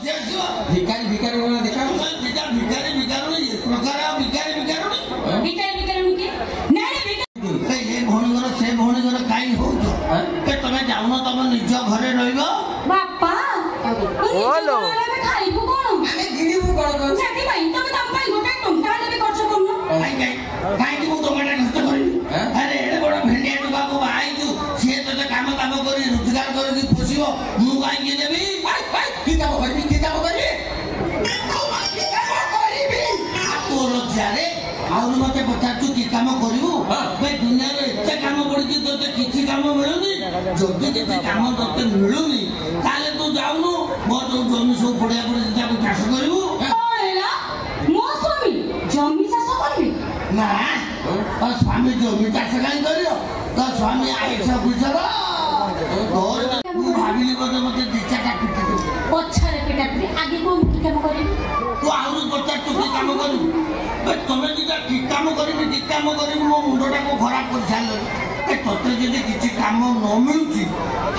भिखारी भिखारी बोला देखा भिखारी भिखारुणी प्रकार भिखारी भिखारुणी भिखारी भिखारुणी के नारे भिखारी ये भौणी घर से भौणी घर काई होछ के तमे जाउन तम निज घरे रहइबो बापा ओलो खाइबो कोन आमे गिरिबो कोन सेठी भाई तमे तम भाई गोटे टंका लेबे खर्च करनो काई कि मु टंका खर्च करिबी अरे एडे बड़ भेंडिया टु बाबू आई तू से तो काम करी रोजगार करी पोसिबो मु काई के देबी की काम करबी तोर जारे आउर मते पचाचू की काम करिवु बे दुनिया रे एते काम पड़की तोते किछि काम मिलुनी जदी किछि काम तोते मिलुनी ताले तू जाउनु मो जो जमी सब पड़िया पड़े ताको चाष करिवु ओला मो स्वामी जमी चाष करबी ना तो स्वामी जमी चाष काई करियो तो स्वामी आइसा बुझरो तोर मु भाबिली बदे मते दिचाटा पिटी पछरे पिटापी आगे को की काम करबी तू आउर पचाचू की काम करिवु तमें जो कि काम करी मो मुंडटा को खराब कर सारे तोते जदि किसी काम न मिलूँ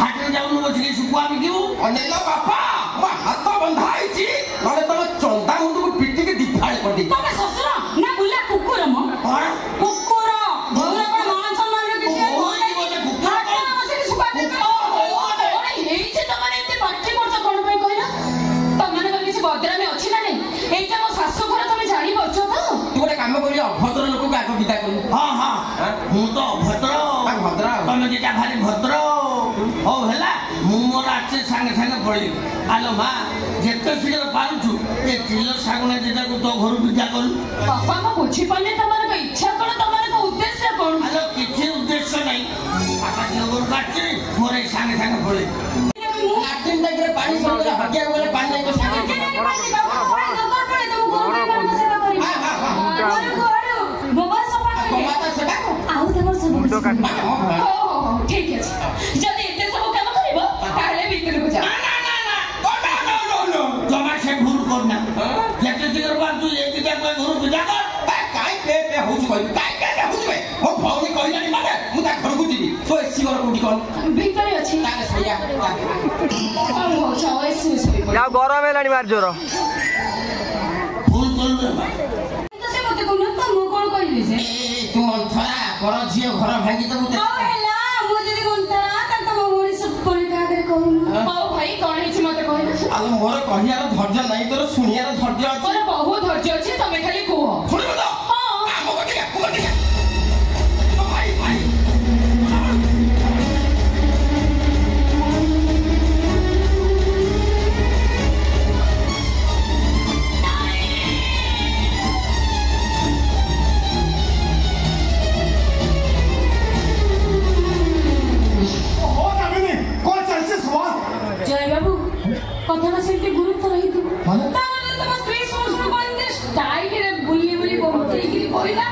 हाटे जाऊन बस शुखुआ बिकू अनेल बापा मो हाथ बंधा है तुम चंदा मुंड को पिटिक दिफाड़ कर दी तमे ससुर ना बुला कुकुर म कुकुर बुला को मान सम्मान रे किसी बोले कुकुर से सुबह में ओरे हेई छे तमने एते पार्टी करछ कोन पे कहला तमने को किसी बदरा में अछि ना नहीं एटा मो सासु घर तमे जानि बचो तो तू गोटे काम करियो अभद्र लोक को आग विदा करू हां हां हूं तो अभद्र तमे जेटा भारी भद्र हो हैला मु मोर आछे संगे संगे पळी आलो मां जेते शीघ्र पारुछु ए चिलो सागना जेटा को तो घर विदा करू पापा को बुझी पाने तमने को इच्छा कोन तमने को उद्देश्य कोन आलो किछि उद्देश्य नहीं पापा जोर काची मोरे संगे संगे पळी लाटिन टाइप पानी सौदा हटिया वाले पानी नहीं को संगे ठीक है जब एते सब काम करिवो ताले भीतर को जा ना जमा से भूल करना जेते शीघ्र बात तू एक दिया कोई घर पूजा कर काई पे होछ भाई काई पे होछ भाई मो भौनी कहिलानी माने मु ता घर को जीवी तो एसी घर कोठी कोन भीतर अछि ताले सैया हो जाओ एसी ना गरम हेलानी मार जोर भूल कर दे तो से मते कोन त मु कोन कहिबे जे तू अंतरा पर झियो घर भांगी दबु ओ हेला मु जदी कोनतरा त मो मोरी सब कोन कागरे कहू ओ भाई कोन हिच मते कहला आलो मोर कहियार धैर्य नाही तोर सुनियार धैर्य अछि मोर बहुत धैर्य अछि तमे खाली कहो सुनिबो तो हां आमो को भाई भाई जय बाबू कथा सेठी गुरुत्व रही तू ताने तम स्त्री संस्कृत स्टाइल रे बुल्ली बुली बहुत ठीक री बोइला